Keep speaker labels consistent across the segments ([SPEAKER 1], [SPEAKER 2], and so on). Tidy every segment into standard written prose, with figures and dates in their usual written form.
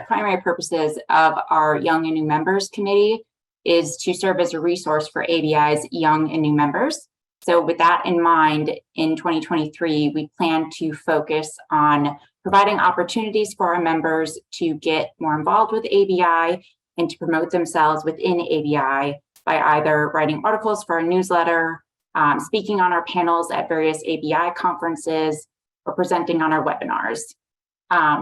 [SPEAKER 1] primary purposes of our Young and New Members Committee is to serve as a resource for ABI's young and new members. So with that in mind, in 2023, we plan to focus on providing opportunities for our members to get more involved with ABI and to promote themselves within ABI by either writing articles for our newsletter, speaking on our panels at various ABI conferences, or presenting on our webinars.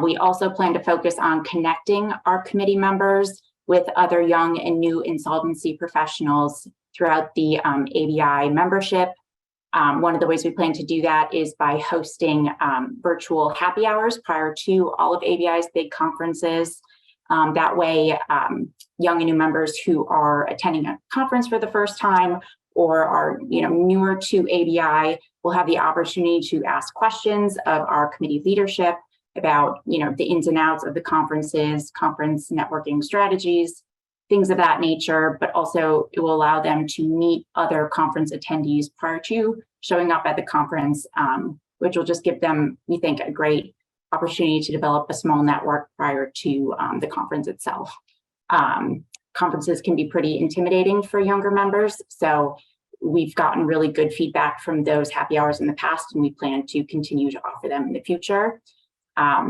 [SPEAKER 1] We also plan to focus on connecting our committee members with other young and new insolvency professionals throughout the ABI membership. One of the ways we plan to do that is by hosting virtual happy hours prior to all of ABI's big conferences. That way, young and new members who are attending a conference for the first time or are newer to ABI will have the opportunity to ask questions of our committee leadership about the ins and outs of the conferences, conference networking strategies, things of that nature, but also it will allow them to meet other conference attendees prior to showing up at the conference, which will just give them, we think, a great opportunity to develop a small network prior to the conference itself. Conferences can be pretty intimidating for younger members, so we've gotten really good feedback from those happy hours in the past, and we plan to continue to offer them in the future.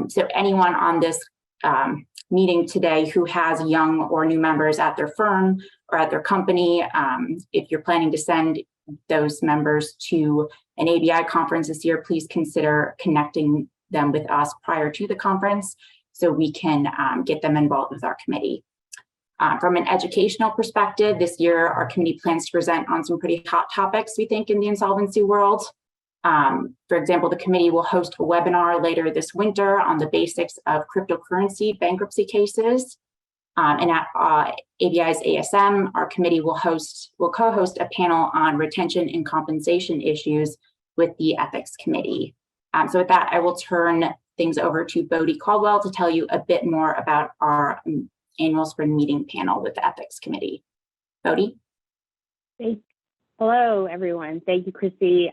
[SPEAKER 1] So anyone on this meeting today who has young or new members at their firm or at their company, if you're planning to send those members to an ABI conference this year, please consider connecting them with us prior to the conference so we can get them involved with our committee. From an educational perspective, this year our committee plans to present on some pretty hot topics, we think, in the insolvency world. For example, the committee will host a webinar later this winter on the basics of cryptocurrency bankruptcy cases. And at ABI's ASM, our committee will co-host a panel on retention and compensation issues with the ethics committee. So with that, I will turn things over to Bodie Caldwell to tell you a bit more about our annual spring meeting panel with the ethics committee. Bodie?
[SPEAKER 2] Hello, everyone. Thank you, Chrissy.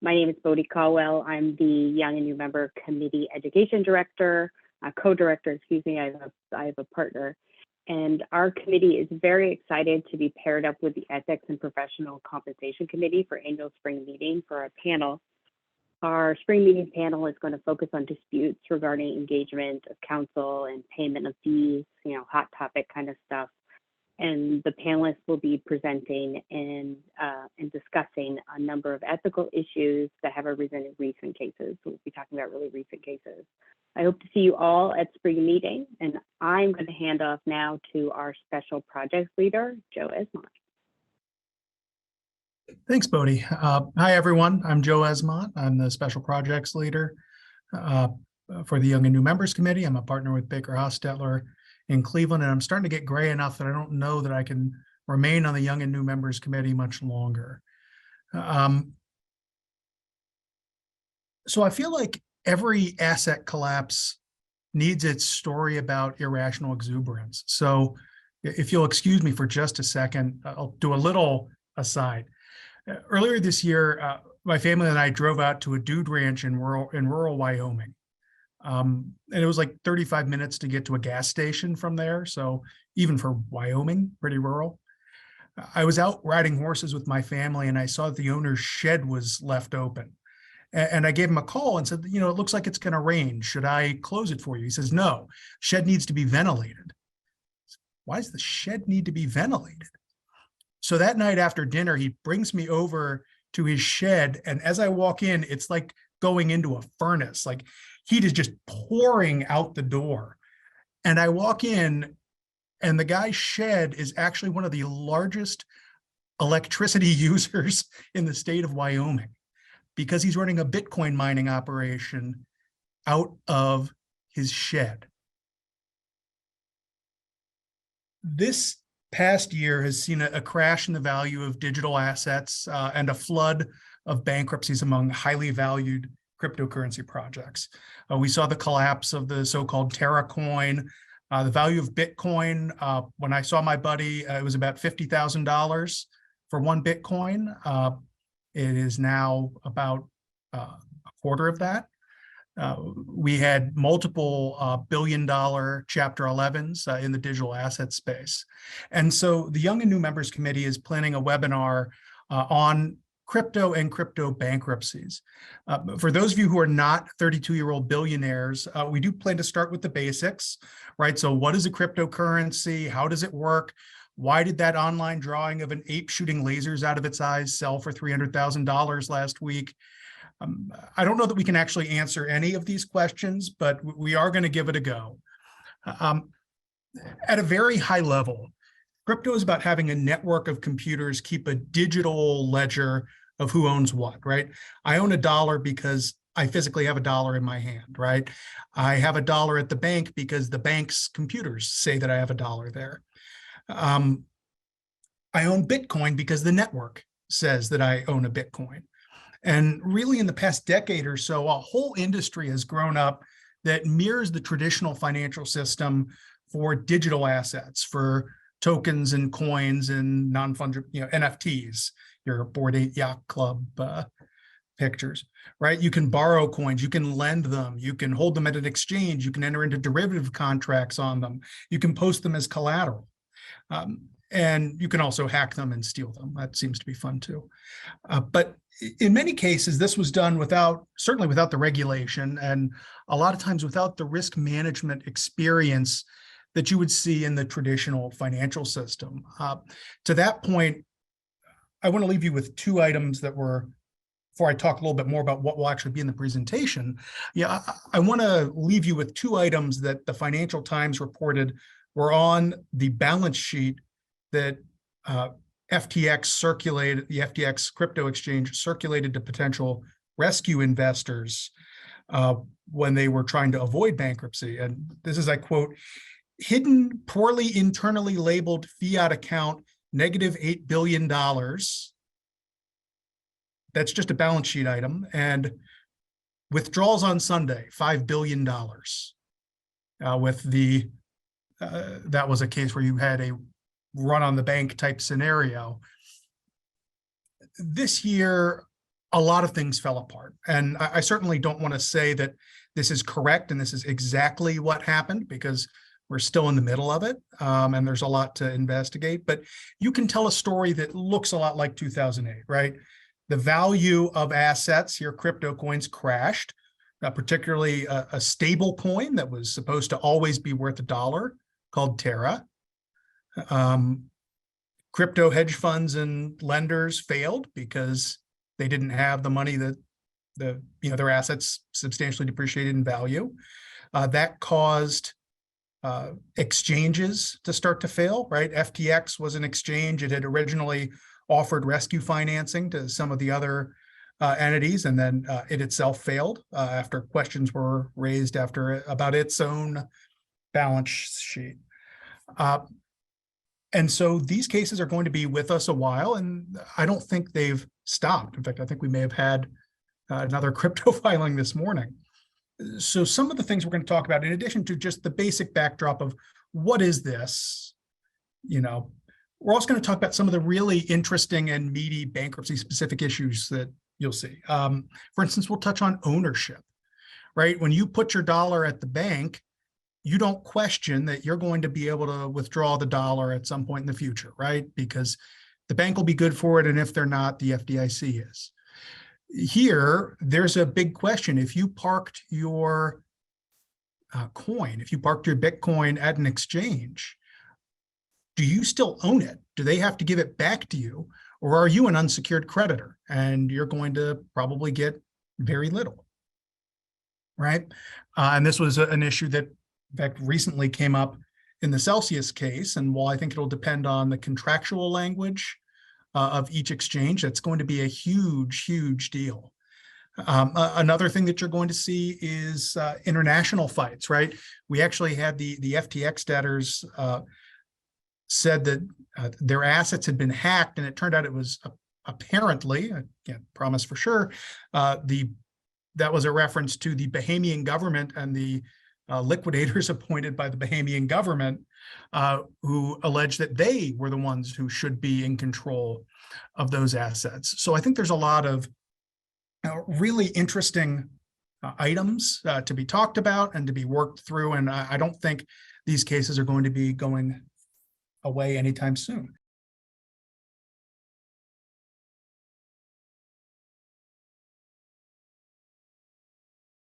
[SPEAKER 2] My name is Bodie Caldwell. I'm the Young and New Member Committee Education Director, co-director, excuse me. I have a partner. And our committee is very excited to be paired up with the Ethics and Professional Compensation Committee for annual spring meeting for our panel. Our spring meeting panel is going to focus on disputes regarding engagement of counsel and payment of fees, hot topic kind of stuff. And the panelists will be presenting and discussing a number of ethical issues that have arisen in recent cases. So we'll be talking about really recent cases. I hope to see you all at spring meeting, and I'm going to hand off now to our special projects leader, Joe Esmont.
[SPEAKER 3] Thanks, Bodie. Hi, everyone. I'm Joe Esmont. I'm the special projects leader for the Young and New Members Committee. I'm a partner with Baker Hostetler in Cleveland, and I'm starting to get gray enough that I don't know that I can remain on the Young and New Members Committee much longer. So I feel like every asset collapse needs its story about irrational exuberance. So if you'll excuse me for just a second, I'll do a little aside. Earlier this year, my family and I drove out to a dude ranch in rural Wyoming. And it was like 35 minutes to get to a gas station from there. So even for Wyoming, pretty rural. I was out riding horses with my family and I saw that the owner's shed was left open. And I gave him a call and said, it looks like it's going to rain. Should I close it for you? He says, no, shed needs to be ventilated. Why does the shed need to be ventilated? So that night after dinner, he brings me over to his shed. And as I walk in, it's like going into a furnace, like heat is just pouring out the door. And I walk in and the guy's shed is actually one of the largest electricity users in the state of Wyoming because he's running a Bitcoin mining operation out of his shed. This past year has seen a crash in the value of digital assets and a flood of bankruptcies among highly valued cryptocurrency projects. We saw the collapse of the so-called Terra coin. The value of Bitcoin, when I saw my buddy, it was about $50,000 for one Bitcoin. It is now about a quarter of that. We had multiple billion-dollar Chapter 11s in the digital asset space. And so the Young and New Members Committee is planning a webinar on crypto and crypto bankruptcies. For those of you who are not 32-year-old billionaires, we do plan to start with the basics, right? So what is a cryptocurrency? How does it work? Why did that online drawing of an ape shooting lasers out of its eyes sell for $300,000 last week? I don't know that we can actually answer any of these questions, but we are going to give it a go. At a very high level, crypto is about having a network of computers keep a digital ledger of who owns what, right? I own a dollar because I physically have a dollar in my hand, right? I have a dollar at the bank because the bank's computers say that I have a dollar there. I own Bitcoin because the network says that I own a Bitcoin. And really in the past decade or so, a whole industry has grown up that mirrors the traditional financial system for digital assets, for tokens and coins and non-fungible, NFTs, your Bored Ape Yacht Club pictures, right? You can borrow coins, you can lend them, you can hold them at an exchange, you can enter into derivative contracts on them, you can post them as collateral. And you can also hack them and steal them. That seems to be fun too. But in many cases, this was done certainly without the regulation, and a lot of times without the risk management experience that you would see in the traditional financial system. To that point, I want to leave you with two items that were, before I talk a little bit more about what will actually be in the presentation. I want to leave you with two items that the Financial Times reported were on the balance sheet that FTX circulated, the FTX crypto exchange circulated to potential rescue investors when they were trying to avoid bankruptcy. And this is, I quote, hidden, poorly internally labeled fiat account, -$8 billion. That's just a balance sheet item. And withdrawals on Sunday, $5 billion. That was a case where you had a run on the bank type scenario. This year, a lot of things fell apart. And I certainly don't want to say that this is correct and this is exactly what happened, because we're still in the middle of it, and there's a lot to investigate. But you can tell a story that looks a lot like 2008, right? The value of assets, here crypto coins, crashed, particularly a stable coin that was supposed to always be worth $1 called Terra. Crypto hedge funds and lenders failed because they didn't have the money that their assets substantially depreciated in value. That caused exchanges to start to fail, right? FTX was an exchange. It had originally offered rescue financing to some of the other entities, and then it itself failed after questions were raised about its own balance sheet. And so these cases are going to be with us a while, and I don't think they've stopped. In fact, I think we may have had another crypto filing this morning. So some of the things we're going to talk about, in addition to just the basic backdrop of what is this, we're also going to talk about some of the really interesting and meaty bankruptcy-specific issues that you'll see. For instance, we'll touch on ownership, right? When you put your dollar at the bank, you don't question that you're going to be able to withdraw the dollar at some point in the future, right? Because the bank will be good for it, and if they're not, the FDIC is. Here, there's a big question. If you parked your coin, if you parked your Bitcoin at an exchange, do you still own it? Do they have to give it back to you? Or are you an unsecured creditor and you're going to probably get very little, right? And this was an issue that, in fact, recently came up in the Celsius case. And while I think it'll depend on the contractual language of each exchange, that's going to be a huge, huge deal. Another thing that you're going to see is international fights, right? We actually had the FTX debtors said that their assets had been hacked, and it turned out it was apparently, I can't promise for sure, that was a reference to the Bahamian government and the liquidators appointed by the Bahamian government who alleged that they were the ones who should be in control of those assets. So I think there's a lot of really interesting items to be talked about and to be worked through. And I don't think these cases are going to be going away anytime soon.